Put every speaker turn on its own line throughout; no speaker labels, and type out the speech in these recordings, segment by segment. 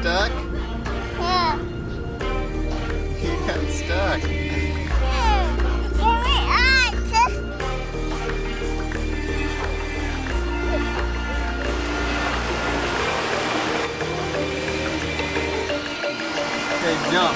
stuck?
Yeah.
You got stuck. Okay, jump.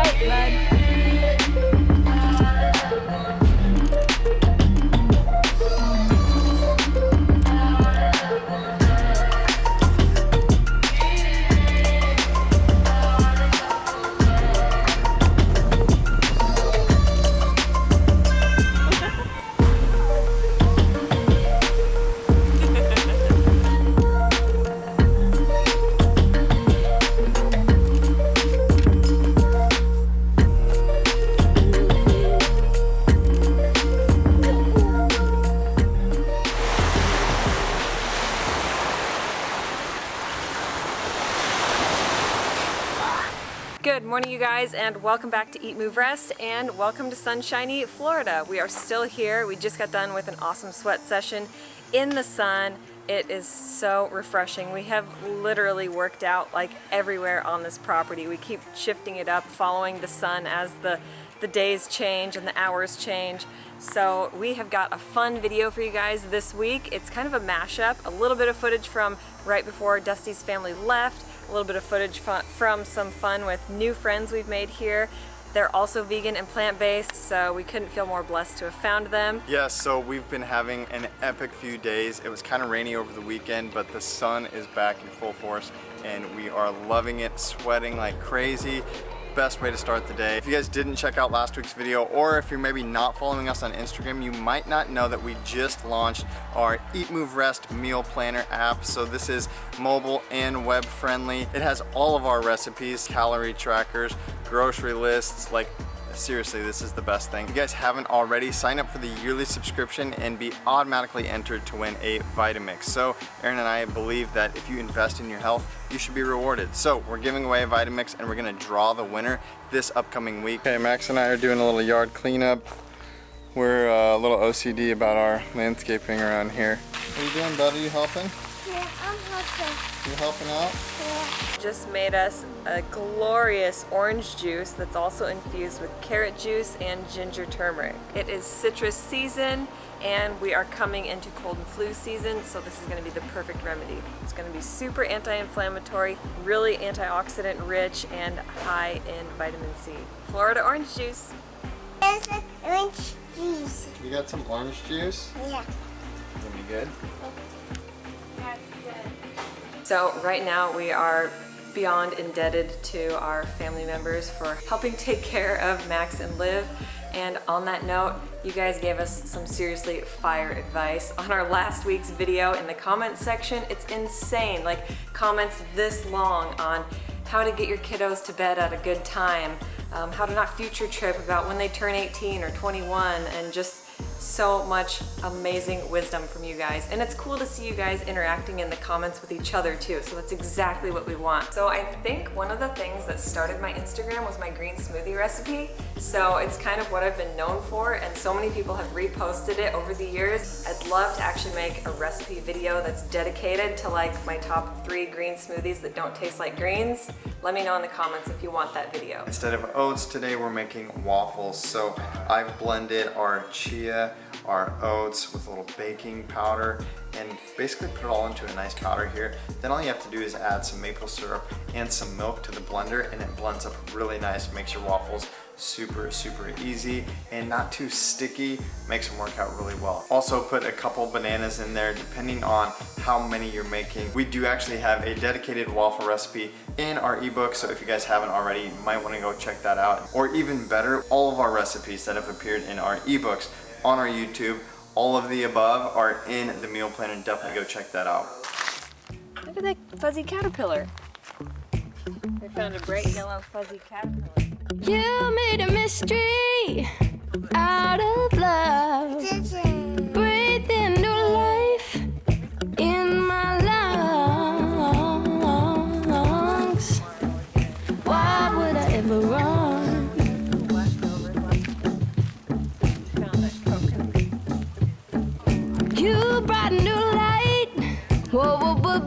Do it.
Good morning, you guys, and welcome back to EatMoveRest, and welcome to sunshiny Florida. We are still here. We just got done with an awesome sweat session in the sun. It is so refreshing. We have literally worked out like everywhere on this property. We keep shifting it up, following the sun as the days change and the hours change. So we have got a fun video for you guys this week. It's kind of a mashup, a little bit of footage from right before Dusty's family left, a little bit of footage from some fun with new friends we've made here. They're also vegan and plant-based, so we couldn't feel more blessed to have found them.
Yes, so we've been having an epic few days. It was kind of rainy over the weekend, but the sun is back in full force and we are loving it, sweating like crazy. Best way to start the day. If you guys didn't check out last week's video, or if you're maybe not following us on Instagram, you might not know that we just launched our EatMoveRest meal planner app. So this is mobile and web friendly. It has all of our recipes, calorie trackers, grocery lists. Like, seriously, this is the best thing. If you guys haven't already, sign up for the yearly subscription and be automatically entered to win a Vitamix. So Erin and I believe that if you invest in your health, you should be rewarded. So we're giving away a Vitamix and we're gonna draw the winner this upcoming week. Okay, Max and I are doing a little yard cleanup. We're a little OCD about our landscaping around here. What are you doing, bud? Are you helping?
Yeah, I'm helping.
You helping out?
Yeah.
Just made us a glorious orange juice that's also infused with carrot juice and ginger turmeric. It is citrus season and we are coming into cold and flu season, so this is going to be the perfect remedy. It's going to be super anti-inflammatory, really antioxidant rich, and high in vitamin C. Florida orange juice.
There's an orange juice.
You got some orange juice?
Yeah.
That'll be good.
So right now we are beyond indebted to our family members for helping take care of Max and Liv. And on that note, you guys gave us some seriously fire advice on our last week's video in the comments section. It's insane, like comments this long on how to get your kiddos to bed at a good time, how to not future trip about when they turn 18 or 21, and just so much amazing wisdom from you guys. And it's cool to see you guys interacting in the comments with each other too. So that's exactly what we want. So I think one of the things that started my Instagram was my green smoothie recipe. So it's kind of what I've been known for, and so many people have reposted it over the years. I'd love to actually make a recipe video that's dedicated to like my top 3 green smoothies that don't taste like greens. Let me know in the comments if you want that video.
Instead of oats today, we're making waffles. So I've blended our chia, our oats with a little baking powder, and basically put it all into a nice powder here. Then all you have to do is add some maple syrup and some milk to the blender, and it blends up really nice, makes your waffles super easy and not too sticky, makes them work out really well. Also put a couple bananas in there depending on how many you're making. We do actually have a dedicated waffle recipe in our ebook, so if you guys haven't already, you might want to go check that out. Or even better, all of our recipes that have appeared in our ebooks on our YouTube, all of the above are in the meal plan, and definitely go check that out.
Look at that fuzzy caterpillar. We found a bright yellow fuzzy caterpillar.
You made a mystery out of love. Breathe into life in my lungs. Why would I ever run? You brought new light. Whoa, whoa, whoa,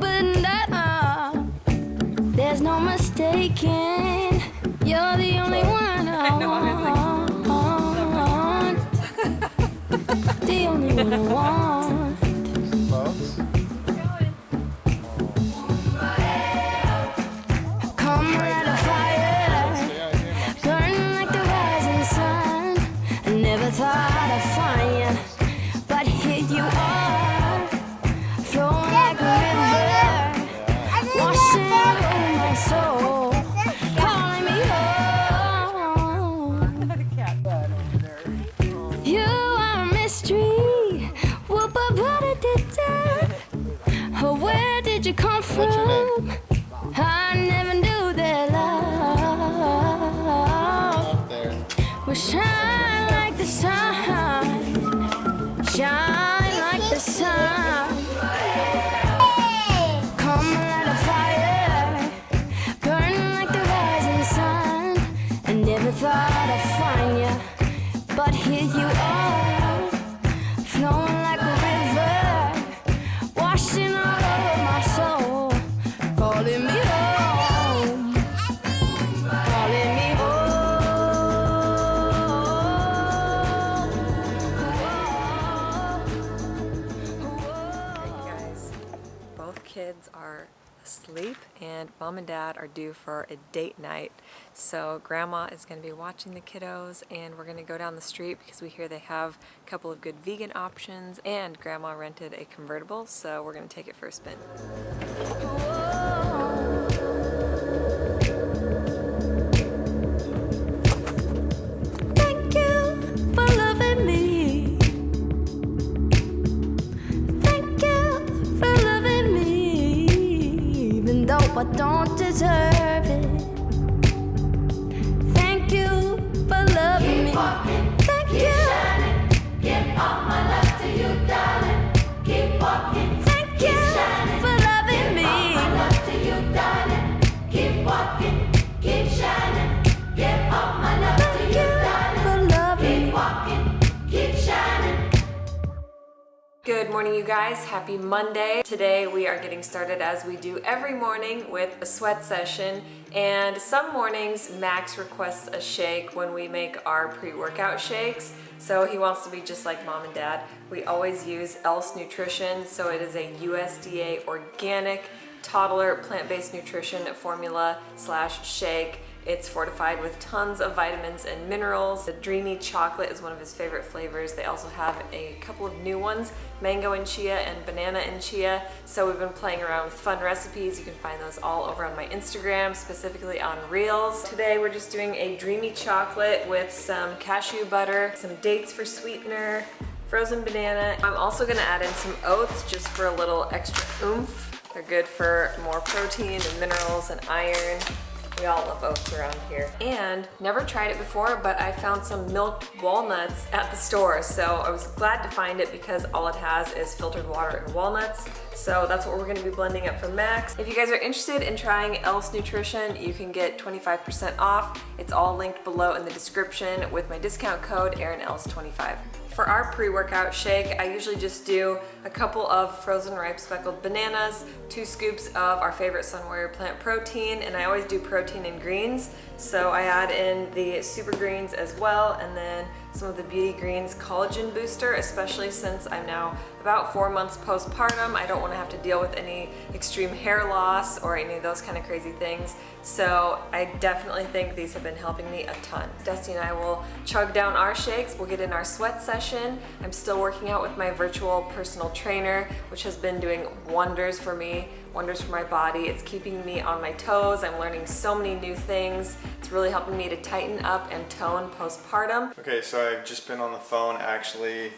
there's no mistaking. You're the only one I want. The only one I want. Come light a fire, burning like the rising sun. I never thought I'd find you, but here you are, flowing like a river, washing over my soul. Where did you come from? I never knew that love would shine like the sun, shine like the sun. Come light a fire, burning like the rising sun. I never thought I'd find you, but here you are, flowing like a river, washing all over my soul, calling me home, calling me
Hey you guys, both kids are asleep and mom and dad are due for a date night. So grandma is going to be watching the kiddos, and we're going to go down the street because we hear they have a couple of good vegan options, and grandma rented a convertible, so we're going to take it for a spin.
Thank you for loving me. Thank you for loving me, even though I don't deserve it. Thank you for loving me. Thank you. Give all my love to you, darling. Keep walking. Thank you for loving me. Give all my love to you, darling. Keep walking. Keep shining. Give all my love to you, darling. For loving. Keep walking. Keep shining.
Good morning you guys, happy Monday. Today we are getting started as we do every morning with a sweat session, and some mornings Max requests a shake when we make our pre-workout shakes. So he wants to be just like mom and dad. We always use Else Nutrition, so it is a USDA organic toddler plant-based nutrition formula / shake. It's fortified with tons of vitamins and minerals. The Dreamy Chocolate is one of his favorite flavors. They also have a couple of new ones, mango and chia and banana and chia. So we've been playing around with fun recipes. You can find those all over on my Instagram, specifically on Reels. Today we're just doing a Dreamy Chocolate with some cashew butter, some dates for sweetener, frozen banana. I'm also gonna add in some oats just for a little extra oomph. They're good for more protein and minerals and iron. We all love oats around here. And never tried it before, but I found some milk walnuts at the store. So I was glad to find it because all it has is filtered water and walnuts. So that's what we're gonna be blending up for Max. If you guys are interested in trying Else Nutrition, you can get 25% off. It's all linked below in the description with my discount code ErinEllis25. For our pre-workout shake, I usually just do a couple of frozen ripe speckled bananas, 2 scoops of our favorite Sun Warrior plant protein, and I always do protein in greens. So I add in the super greens as well, and then some of the Beauty Greens collagen booster, especially since I'm now about 4 months postpartum. I don't want to have to deal with any extreme hair loss or any of those kind of crazy things. So I definitely think these have been helping me a ton. Dusty and I will chug down our shakes. We'll get in our sweat session. I'm still working out with my virtual personal trainer, which has been doing wonders for me, wonders for my body. It's keeping me on my toes. I'm learning so many new things. It's really helping me to tighten up and tone postpartum.
Okay, so I've just been on the phone actually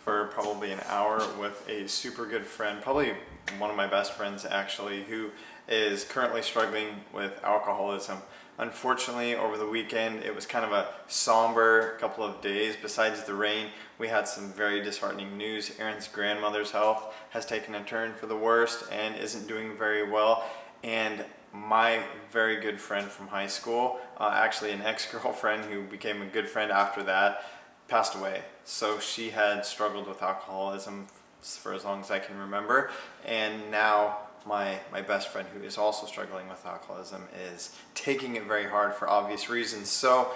for probably an hour with a super good friend, probably one of my best friends actually, who is currently struggling with alcoholism. Unfortunately, over the weekend, it was kind of a somber couple of days. Besides the rain, we had some very disheartening news. Erin's grandmother's health has taken a turn for the worst and isn't doing very well. And my very good friend from high school, actually an ex-girlfriend who became a good friend after that, passed away. So she had struggled with alcoholism for as long as I can remember, and now my best friend, who is also struggling with alcoholism, is taking it very hard for obvious reasons. So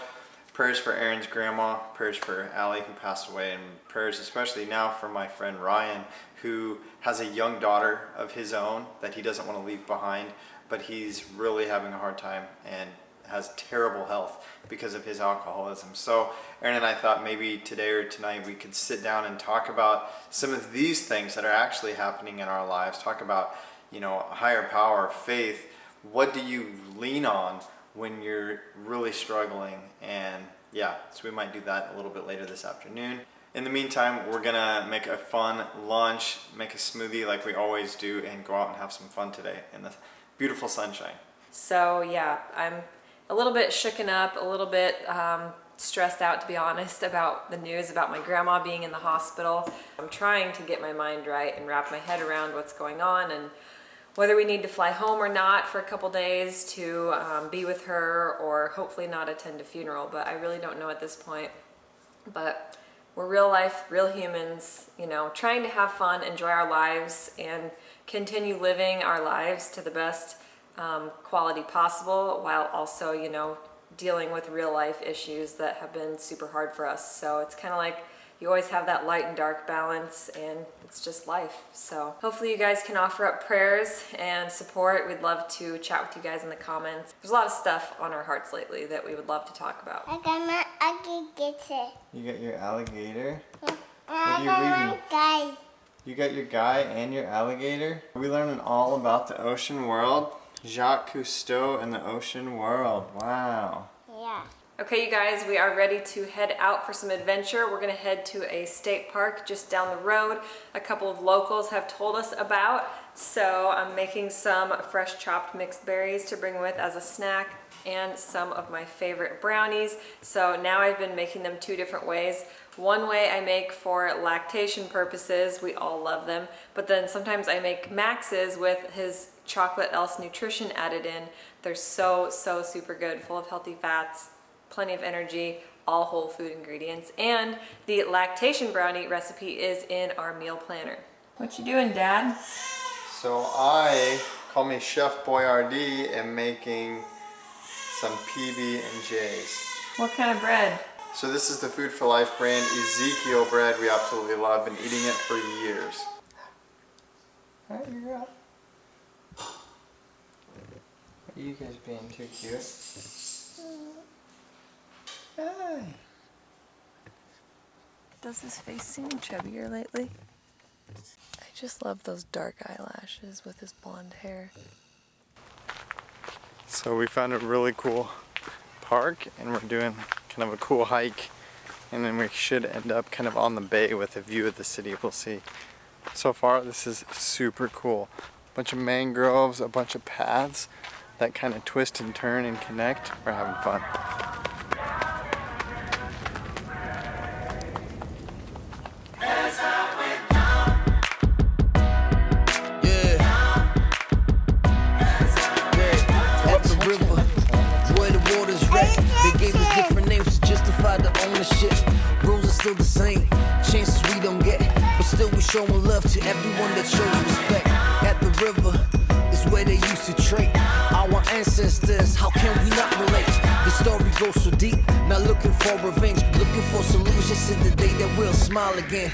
prayers for Erin's grandma, prayers for Allie, who passed away, and prayers especially now for my friend Ryan, who has a young daughter of his own that he doesn't want to leave behind, but he's really having a hard time and has terrible health because of his alcoholism. So Erin and I thought maybe today or tonight we could sit down and talk about some of these things that are actually happening in our lives, talk about, you know, a higher power, faith. What do you lean on when you're really struggling? And yeah, so we might do that a little bit later this afternoon. In the meantime, we're gonna make a fun lunch, make a smoothie like we always do, and go out and have some fun today in the beautiful sunshine.
So yeah, I'm a little bit shooken up, a little bit stressed out, to be honest, about the news about my grandma being in the hospital. I'm trying to get my mind right and wrap my head around what's going on and whether we need to fly home or not for a couple days to be with her, or hopefully not attend a funeral, but I really don't know at this point. But we're real life, real humans, you know, trying to have fun, enjoy our lives, and continue living our lives to the best quality possible, while also, you know, dealing with real life issues that have been super hard for us. So it's kind of like you always have that light and dark balance, and it's just life. So hopefully you guys can offer up prayers and support. We'd love to chat with you guys in the comments. There's a lot of stuff on our hearts lately that we would love to talk about.
I got my alligator.
You got your alligator?
I
you
got
reading?
my guy.
You got your guy and your alligator? Are we learning all about the ocean world? Jacques Cousteau and the ocean world. Wow.
Yeah.
Okay, you guys, we are ready to head out for some adventure. We're gonna head to a state park just down the road. A couple of locals have told us about. So I'm making some fresh chopped mixed berries to bring with as a snack, and some of my favorite brownies. So now I've been making them 2 different ways. One way I make for lactation purposes, we all love them, but then sometimes I make Max's with his chocolate Else Nutrition added in. They're so super good, full of healthy fats, plenty of energy, all whole food ingredients. And the lactation brownie recipe is in our meal planner. What you doing, Dad?
So I, call me Chef Boyardee, am making some PB&Js.
What kind of bread?
So this is the Food for Life brand Ezekiel bread. We absolutely love, been eating it for years. Hi, girl. Are you guys being too cute? Hi.
Does his face seem chubbier lately? I just love those dark eyelashes with his blonde hair.
So we found a really cool park, and we're doing kind of a cool hike, and then we should end up kind of on the bay with a view of the city. We'll see. So far this is super cool. A bunch of mangroves, a bunch of paths, that kind of twist and turn and connect, we're having fun.
Still the same, chances we don't get, but still we showing love to everyone that shows respect. At the river is where they used to trade our ancestors, how can we not relate? The story goes so deep, not looking for revenge, looking for solutions to the day that we'll smile again.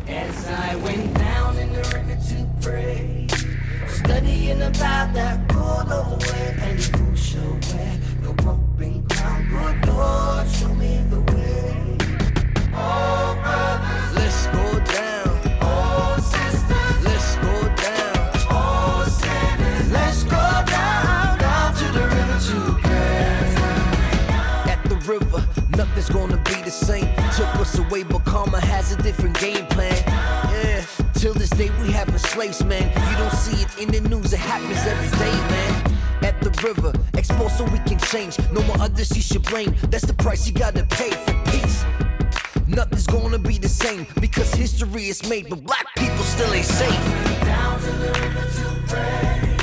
As I went down in the river to pray, studying about that good old way, and who shall wear the broken crown? Good Lord, show me the way. Oh, brothers, let's go down. Oh, sisters, let's go down. Oh, sinners, let's go down, down to the river to pray. At the river, nothing's gonna be the same. Took us away, but karma has a different game plan. Yeah, till this day we having slaves, man. You don't see it in the news, it happens every day, man. At the river, exposed so we can change. No more others you should blame. That's the price you gotta pay for peace. Nothing's gonna be the same because history is made, but black people still ain't safe. Down to the river to pray,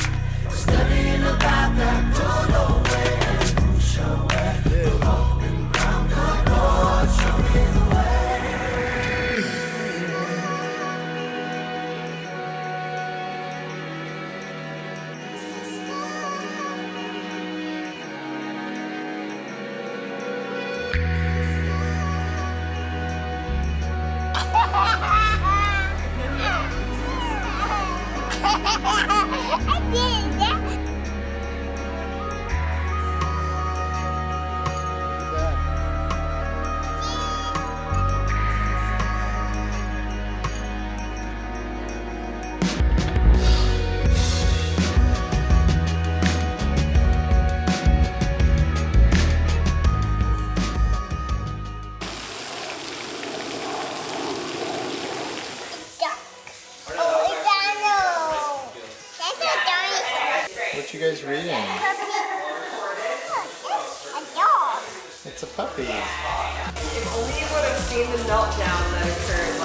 studying about that good old way. And who shall wear the golden crown? Good Lord, show me the way.
What you guys reading?
A dog.
It's a puppy.
If only you would have seen the meltdown that occurred.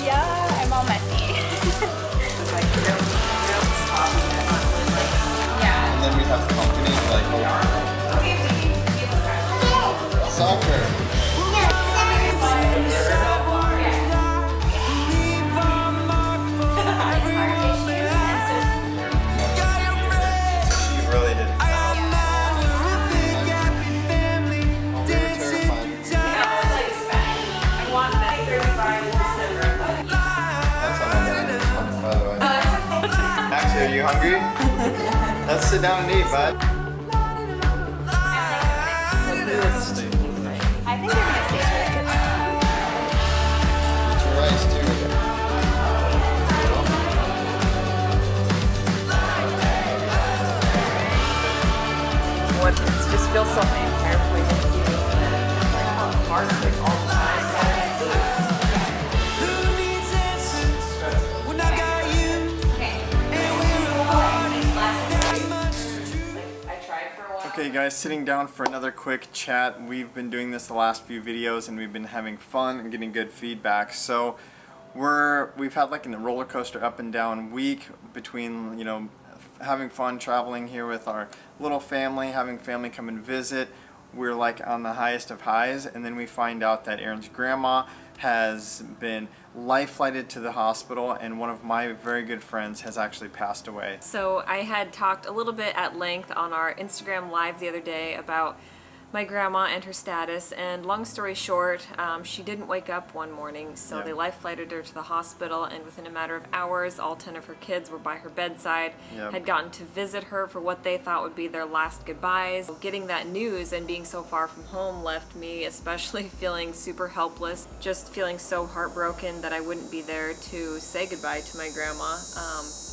Yeah, I'm all messy.
Like, no stopping it. Yeah.
And then we have company like soccer. She really didn't.
I want that 35 in December.
That's on my mind, by the way. Actually, are you hungry? Let's sit down and eat, bud.
I think you're gonna stay here.
It's rice too.
What it just feels so entire place is hard like all the time. I tried for a while.
Okay guys, sitting down for another quick chat. We've been doing this the last few videos and we've been having fun and getting good feedback. So we've had like a roller coaster up and down week between, you know, having fun traveling here with our little family, having family come and visit. We're like on the highest of highs, and then we find out that Erin's grandma has been life-flighted to the hospital, and one of my very good friends has actually passed away.
So I had talked a little bit at length on our Instagram live the other day about my grandma and her status, and long story short, she didn't wake up one morning, so they life-flighted her to the hospital, and within a matter of hours, all 10 of her kids were by her bedside, had gotten to visit her for what they thought would be their last goodbyes. Getting that news and being so far from home left me especially feeling super helpless, just feeling so heartbroken that I wouldn't be there to say goodbye to my grandma,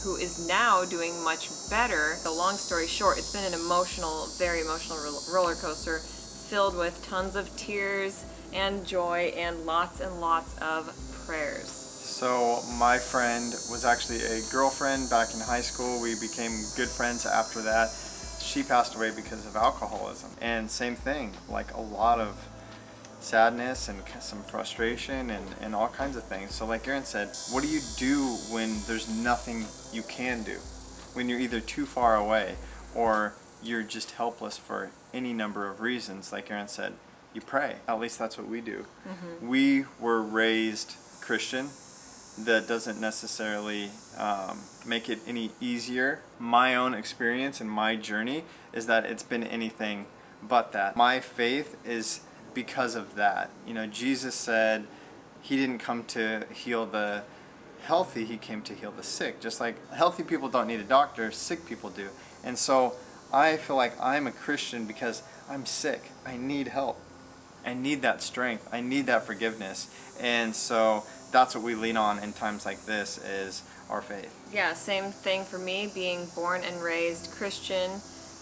who is now doing much better. So long story short, it's been an emotional, very emotional roller coaster filled with tons of tears and joy and lots of prayers.
So my friend was actually a girlfriend back in high school. We became good friends after that. She passed away because of alcoholism. And same thing, like a lot of sadness and some frustration and all kinds of things. So like Erin said, what do you do when there's nothing you can do? When you're either too far away or you're just helpless for any number of reasons. Like Erin said, you pray. At least that's what we do. We were raised Christian. That doesn't necessarily make it any easier. My own experience and my journey is that it's been anything but that. My faith is because of that. You know, Jesus said he didn't come to heal the healthy, he came to heal the sick. Just like healthy people don't need a doctor, sick people do. And so I feel like I'm a Christian because I'm sick. I need help. I need that strength. I need that forgiveness. And so that's what we lean on in times like this, is our faith.
Yeah, same thing for me, being born and raised Christian,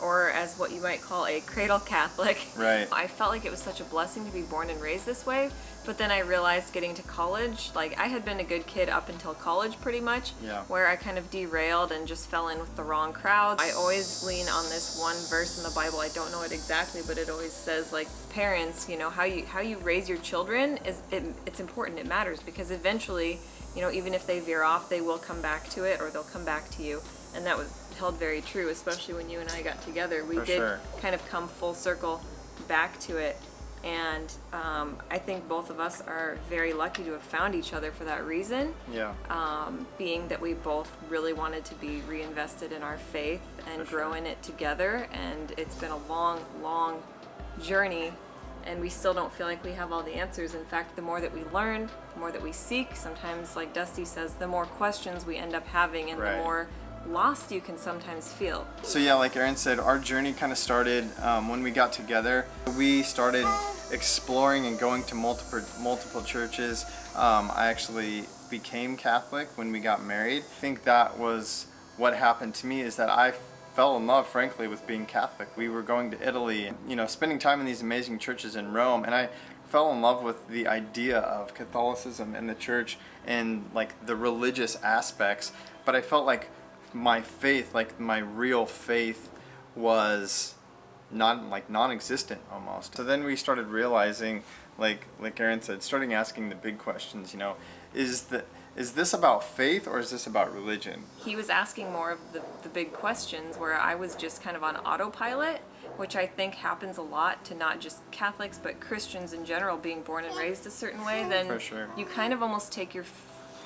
or as what you might call a cradle Catholic.
Right.
I felt like it was such a blessing to be born and raised this way, but then I realized getting to college, like I had been a good kid up until college pretty much,
Yeah.
where I kind of derailed and just fell in with the wrong crowd. I always lean on this one verse in the Bible. I don't know it exactly, but it always says, like, parents, you know, how you raise your children it's important. It matters, because eventually, you know, even if they veer off, they will come back to it, or they'll come back to you. And that was held very true, especially when you and I got together. We
For
did
sure.
kind of come full circle back to it. And I think both of us are very lucky to have found each other for that reason.
Yeah.
Being that we both really wanted to be reinvested in our faith and
For
grow
sure.
in it together. And it's been a long, long journey, and we still don't feel like we have all the answers. In fact, the more that we learn, the more that we seek, sometimes, like Dusty says, the more questions we end up having, and
Right.
the more lost you can sometimes feel.
So yeah, like Erin said, our journey kind of started when we got together. We started exploring and going to multiple churches. I actually became Catholic when we got married. I think that was what happened to me, is that I fell in love, frankly, with being Catholic. We were going to Italy and, you know, spending time in these amazing churches in Rome, and I fell in love with the idea of Catholicism and the church and like the religious aspects. But I felt like my faith, like my real faith, was non-existent almost. So then we started realizing, like Erin said, starting asking the big questions. You know, is this about faith, or is this about religion?
He was asking more of the big questions, where I was just kind of on autopilot, which I think happens a lot to not just Catholics but Christians in general, being born and raised a certain way. Then
For sure.
you kind of almost take your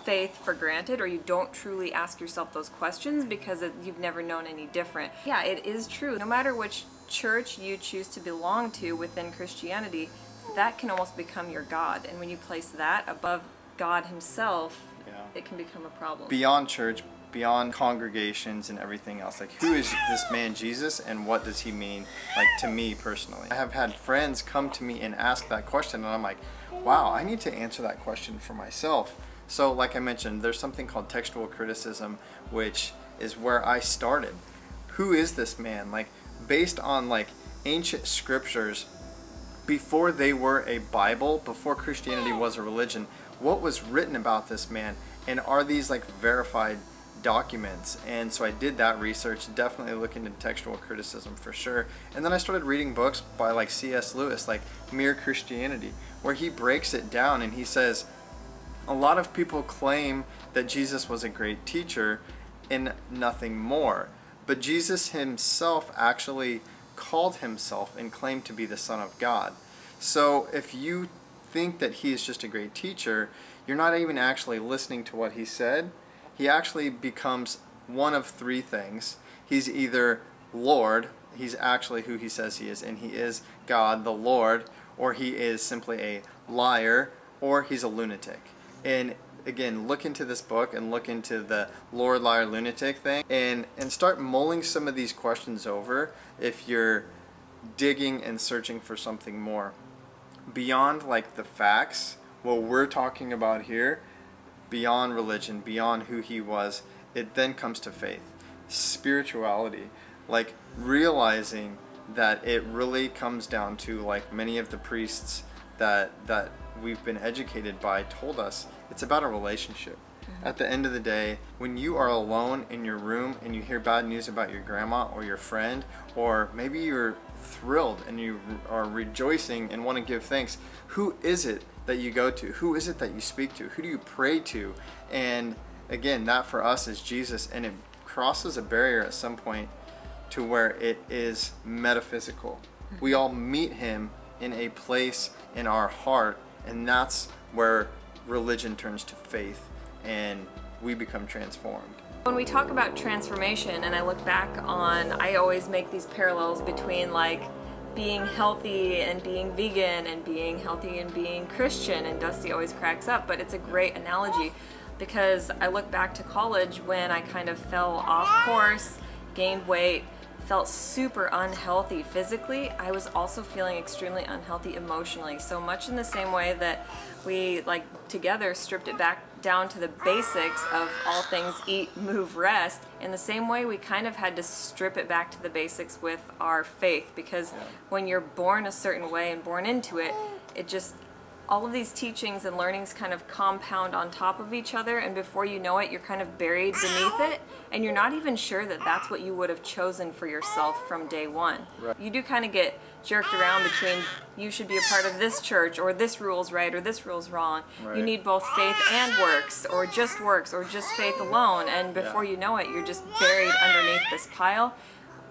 faith for granted, or you don't truly ask yourself those questions because you've never known any different. Yeah, it is true. No matter which church you choose to belong to within Christianity, that can almost become your God. And when you place that above God himself,
Yeah.
it can become a problem.
Beyond church, beyond congregations and everything else, like, who is this man Jesus, and what does he mean, like, to me personally? I have had friends come to me and ask that question, and I'm like, wow, I need to answer that question for myself. So like I mentioned, there's something called textual criticism, which is where I started. Who is this man? Like, based on like ancient scriptures, before they were a Bible, before Christianity was a religion, what was written about this man? And are these like verified documents? And so I did that research, definitely looking into textual criticism for sure. And then I started reading books by like C.S. Lewis, like Mere Christianity, where he breaks it down and he says, a lot of people claim that Jesus was a great teacher and nothing more. But Jesus himself actually called himself and claimed to be the Son of God. So if you think that he is just a great teacher, you're not even actually listening to what he said. He actually becomes one of three things. He's either Lord, he's actually who he says he is, and he is God, the Lord, or he is simply a liar, or he's a lunatic. And again, look into this book and look into the Lord, liar, lunatic thing, and start mulling some of these questions over if you're digging and searching for something more. Beyond like the facts, what we're talking about here, beyond religion, beyond who he was, it then comes to faith, spirituality, like realizing that it really comes down to, like many of the priests that we've been educated by told us, It's about a relationship. At the end of the day, when you are alone in your room and you hear bad news about your grandma or your friend, or maybe you're thrilled and you are rejoicing and want to give thanks, who is it that you go to? Who is it that you speak to? Who do you pray to? And again, that for us is Jesus, and it crosses a barrier at some point to where it is metaphysical. We all meet him in a place in our heart, and that's where religion turns to faith and we become transformed.
When we talk about transformation, and I look back on, I always make these parallels between like being healthy and being vegan and being healthy and being Christian, and Dusty always cracks up, but it's a great analogy because I look back to college when I kind of fell off course, gained weight, felt super unhealthy physically. I was also feeling extremely unhealthy emotionally. So much in the same way that we like together stripped it back down to the basics of all things eat, move, rest. In the same way, we kind of had to strip it back to the basics with our faith, because when you're born a certain way and born into it, it just, all of these teachings and learnings kind of compound on top of each other, and before you know it, you're kind of buried beneath it, and you're not even sure that that's what you would have chosen for yourself from day one. Right. You do kind of get jerked around between you should be a part of this church, or this rule's right, or this rule's wrong. Right. You need both faith and works, or just faith alone, and before you know it, you're just buried underneath this pile.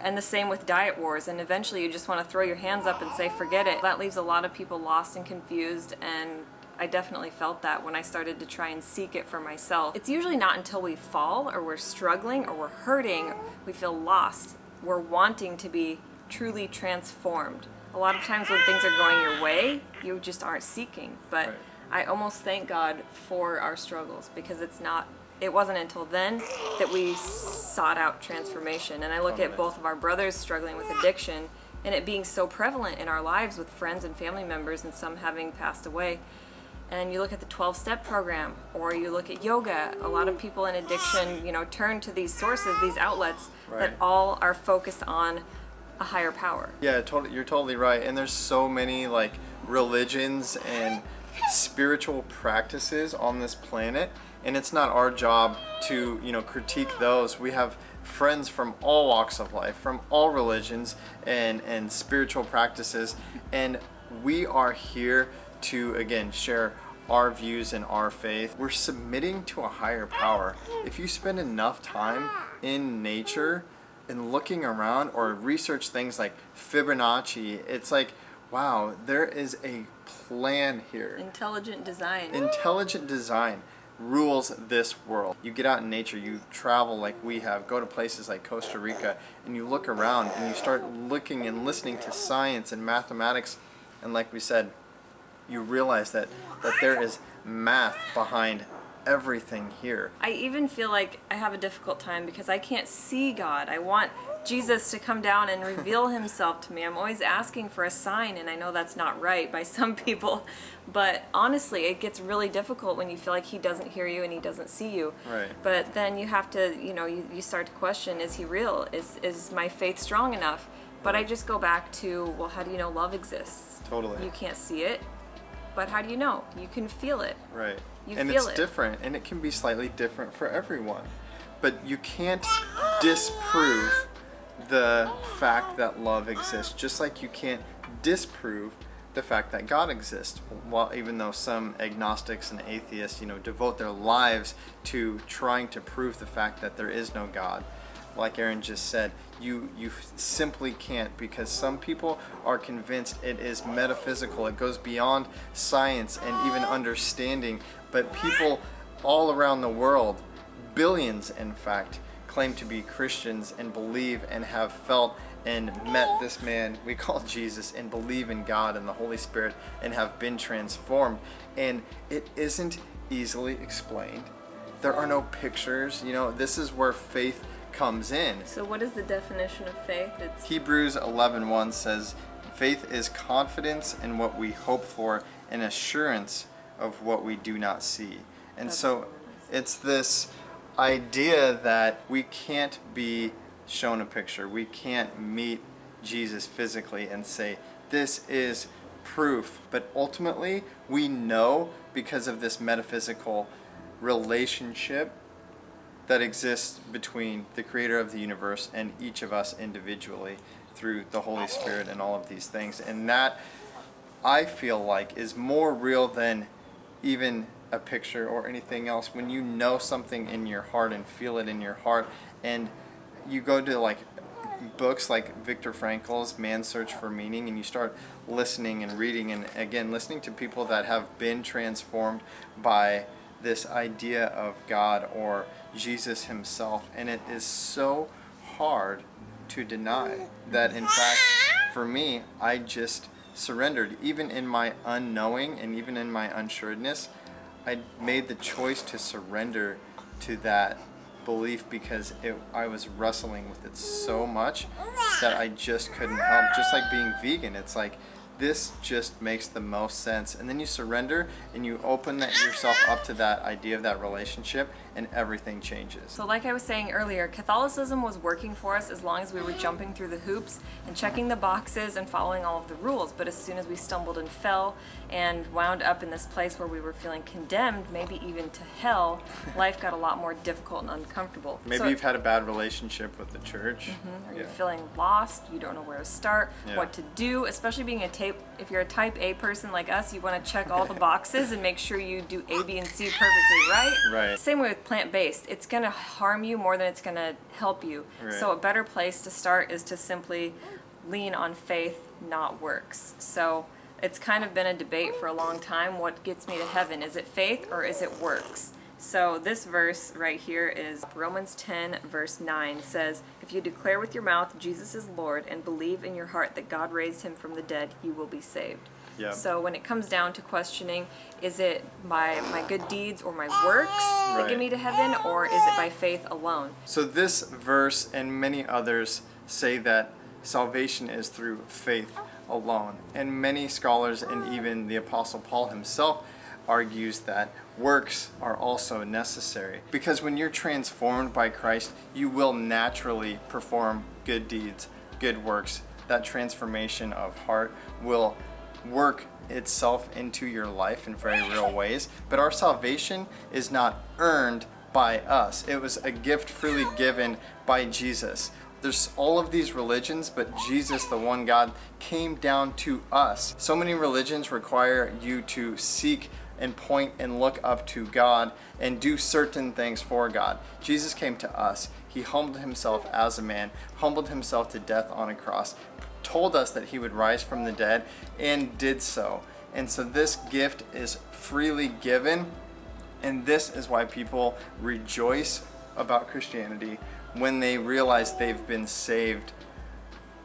And the same with diet wars, and eventually you just want to throw your hands up and say forget it. That leaves a lot of people lost and confused, and I definitely felt that when I started to try and seek it for myself. It's usually not until we fall or we're struggling or we're hurting, we feel lost. We're wanting to be truly transformed. A lot of times when things are going your way, you just aren't seeking. But right. I almost thank God for our struggles, because it wasn't until then that we sought out transformation. And I look at both of our brothers struggling with addiction, and it being so prevalent in our lives with friends and family members, and some having passed away. And you look at the 12-step program, or you look at yoga. A lot of people in addiction, turn to these sources, these outlets that all are focused on a higher power. Yeah,
you're totally right. And there's so many like religions and spiritual practices on this planet, and it's not our job to critique those. We have friends from all walks of life, from all religions and spiritual practices, and we are here to again share our views and our faith. We're submitting to a higher power. If you spend enough time in nature and looking around, or research things like Fibonacci, it's like, wow, there is a plan here.
Intelligent design
rules this world. You get out in nature, you travel like we have, go to places like Costa Rica, and you look around and you start looking and listening to science and mathematics, and like we said, you realize that there is math behind everything here.
I even feel like I have a difficult time because I can't see God. I want Jesus to come down and reveal himself to me. I'm always asking for a sign, and I know that's not right by some people, but honestly, it gets really difficult when you feel like he doesn't hear you and he doesn't see you.
Right.
But then you have to, you start to question, is he real? Is my faith strong enough? But I just go back to, well, how do you know love exists?
Totally.
You can't see it, but how do you know? You can feel it.
Right.
And
it's different, and it can be slightly different for everyone. But you can't disprove the fact that love exists, just like you can't disprove the fact that God exists. Well, even though some agnostics and atheists, devote their lives to trying to prove the fact that there is no God. Like Erin just said, you simply can't, because some people are convinced it is metaphysical. It goes beyond science and even understanding. But people all around the world, billions in fact, claim to be Christians and believe and have felt and met this man we call Jesus, and believe in God and the Holy Spirit and have been transformed. And it isn't easily explained. There are no pictures. This is where faith comes in.
So what is the definition of faith?
Hebrews 11:1 says, faith is confidence in what we hope for and assurance of what we do not see. And so it's this idea that we can't be shown a picture. We can't meet Jesus physically and say, this is proof, but ultimately we know because of this metaphysical relationship that exists between the creator of the universe and each of us individually through the Holy Spirit and all of these things. And that, I feel like, is more real than even a picture or anything else. When you know something in your heart and feel it in your heart, and you go to like books like Viktor Frankl's Man's Search for Meaning, and you start listening and reading, and again listening to people that have been transformed by this idea of God or Jesus himself, and it is so hard to deny that. In fact, for me, I just surrendered. Even in my unknowing and even in my unsureness, I made the choice to surrender to that belief because I was wrestling with it so much that I just couldn't help. Just like being vegan, it's like, this just makes the most sense. And then you surrender and you open yourself up to that idea of that relationship, and everything changes.
So like I was saying earlier, Catholicism was working for us as long as we were jumping through the hoops and checking the boxes and following all of the rules. But as soon as we stumbled and fell and wound up in this place where we were feeling condemned, maybe even to hell, life got a lot more difficult and uncomfortable.
Maybe you've had a bad relationship with the church.
Or you're feeling lost, you don't know where to start,
Yeah.
what to do, especially being if you're a type A person like us, you want to check all the boxes and make sure you do A, B, and C perfectly right.
Right.
Same way with plant-based. It's going to harm you more than it's going to help you.
Right.
So a better place to start is to simply lean on faith, not works. So it's kind of been a debate for a long time. What gets me to heaven? Is it faith or is it works? So this verse right here is Romans 10 verse 9 says, if you declare with your mouth Jesus is Lord and believe in your heart that God raised him from the dead, you will be saved.
Yeah.
So when it comes down to questioning, is it by my good deeds or my works that
Right.
get me to heaven, or is it by faith alone?
So this verse and many others say that salvation is through faith alone. And many scholars and even the Apostle Paul himself argues that works are also necessary. Because when you're transformed by Christ, you will naturally perform good deeds, good works. That transformation of heart will work itself into your life in very real ways. But our salvation is not earned by us. It was a gift freely given by Jesus. There's all of these religions, but Jesus, the one God, came down to us. So many religions require you to seek and point and look up to God and do certain things for God. Jesus came to us. He humbled himself as a man, humbled himself to death on a cross, told us that he would rise from the dead, and did so. And so this gift is freely given, and this is why people rejoice about Christianity when they realize they've been saved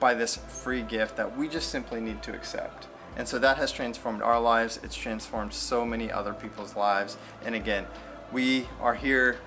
by this free gift that we just simply need to accept. And so that has transformed our lives. It's transformed so many other people's lives. And again, we are here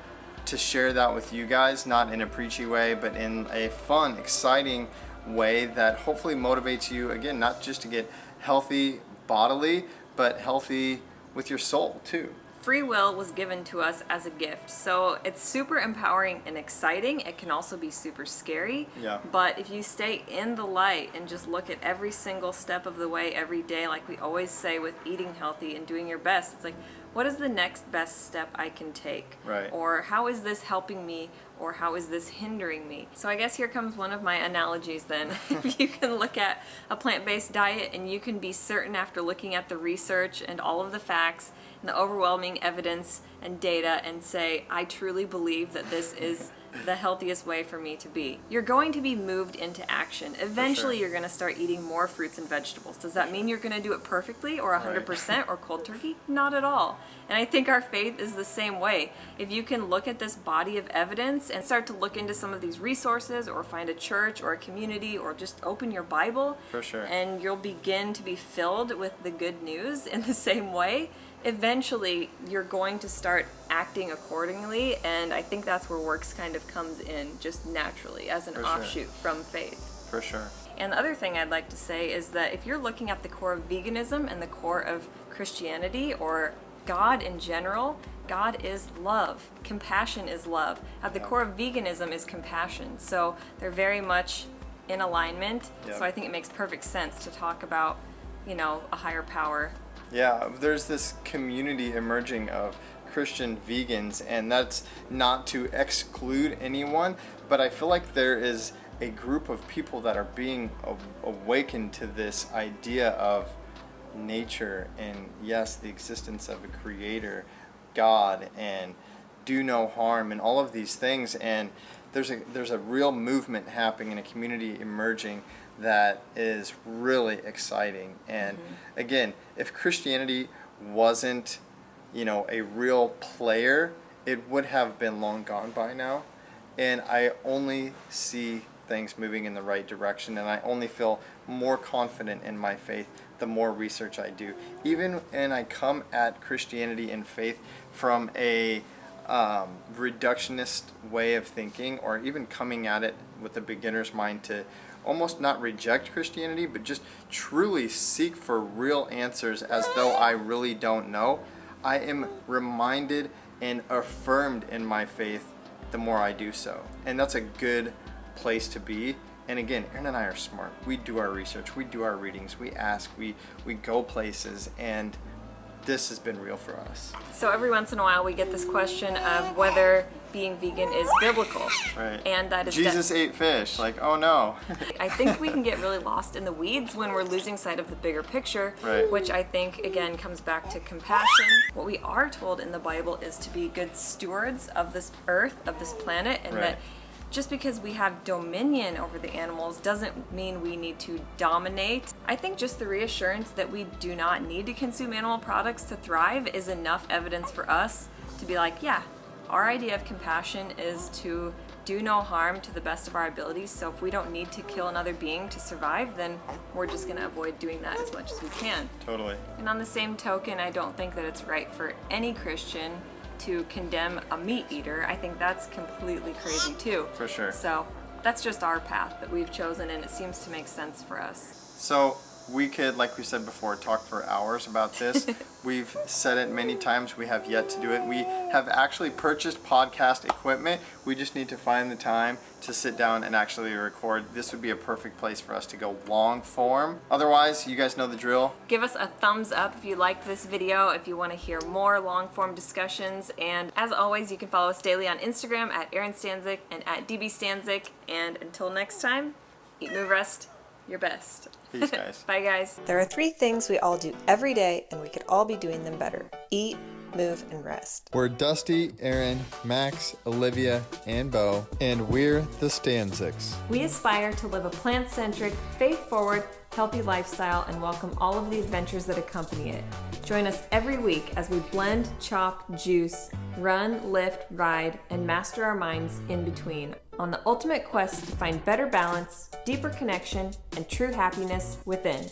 to share that with you guys, not in a preachy way, but in a fun, exciting way that hopefully motivates you, again, not just to get healthy bodily, but healthy with your soul too.
Free will was given to us as a gift, so it's super empowering and exciting. It can also be super scary.
Yeah.
But if you stay in the light and just look at every single step of the way every day, like we always say with eating healthy and doing your best, it's like, what is the next best step I can take?
Right.
Or how is this helping me? Or how is this hindering me? So I guess here comes one of my analogies then. If you can look at a plant-based diet and you can be certain after looking at the research and all of the facts and the overwhelming evidence and data and say, I truly believe that this is the healthiest way for me to be. You're going to be moved into action. Eventually you're going to start eating more fruits and vegetables. Does that mean you're going to do it perfectly or 100% or cold turkey? Not at all. And I think our faith is the same way. If you can look at this body of evidence and start to look into some of these resources or find a church or a community or just open your Bible,
For sure.
and you'll begin to be filled with the good news in the same way, eventually you're going to start acting accordingly, and I think that's where works kind of comes in just naturally as an
For sure.
offshoot from faith.
For sure.
And the other thing I'd like to say is that if you're looking at the core of veganism and the core of Christianity or God in general, God is love. Compassion is love. At the core of veganism is compassion. So they're very much in alignment.
Yeah.
So I think it makes perfect sense to talk about you know, a higher power.
Yeah, there's this community emerging of Christian vegans, and that's not to exclude anyone, but I feel like there is a group of people that are being awakened to this idea of nature and, yes, the existence of a creator, God, and do no harm, and all of these things. And there's a real movement happening and a community emerging that is really exciting. And again, if Christianity wasn't, you know, a real player, it would have been long gone by now. And I only see things moving in the right direction, and I only feel more confident in my faith the more research I do. Even when I come at Christianity and faith from a reductionist way of thinking, or even coming at it with a beginner's mind to almost not reject Christianity, but just truly seek for real answers as though I really don't know, I am reminded and affirmed in my faith the more I do so. And that's a good place to be. And again, Erin and I are smart. We do our research, we do our readings, we ask, we go places, and this has been real for us.
So every once in a while we get this question of whether being vegan is biblical.
Right.
And that is
Jesus ate fish. Like, oh no.
I think we can get really lost in the weeds when we're losing sight of the bigger picture,
Right.
which I think, again, comes back to compassion. What we are told in the Bible is to be good stewards of this earth, of this planet, and
Right.
that just because we have dominion over the animals doesn't mean we need to dominate. I think just the reassurance that we do not need to consume animal products to thrive is enough evidence for us to be like, yeah, our idea of compassion is to do no harm to the best of our abilities. So if we don't need to kill another being to survive, then we're just going to avoid doing that as much as we can.
Totally.
And on the same token, I don't think that it's right for any Christian to condemn a meat eater. I think that's completely crazy too.
For sure.
So that's just our path that we've chosen, and it seems to make sense for us.
So we could, like we said before, talk for hours about this. We've said it many times. We have yet to do it. We have actually purchased podcast equipment. We just need to find the time to sit down and actually record. This would be a perfect place for us to go long form. Otherwise, you guys know the drill.
Give us a thumbs up if you liked this video, if you want to hear more long form discussions. And as always, you can follow us daily on Instagram at Erin Stanzik and at DB Stanzik. And until next time, eat, move, rest, your best.
Peace, guys.
Bye, guys.
There are 3 things we all do every day, and we could all be doing them better. Eat, move, and rest.
We're Dusty, Erin, Max, Olivia, and Bo, and we're the Stanziks.
We aspire to live a plant-centric, faith-forward, healthy lifestyle and welcome all of the adventures that accompany it. Join us every week as we blend, chop, juice, run, lift, ride, and master our minds in between on the ultimate quest to find better balance, deeper connection, and true happiness within.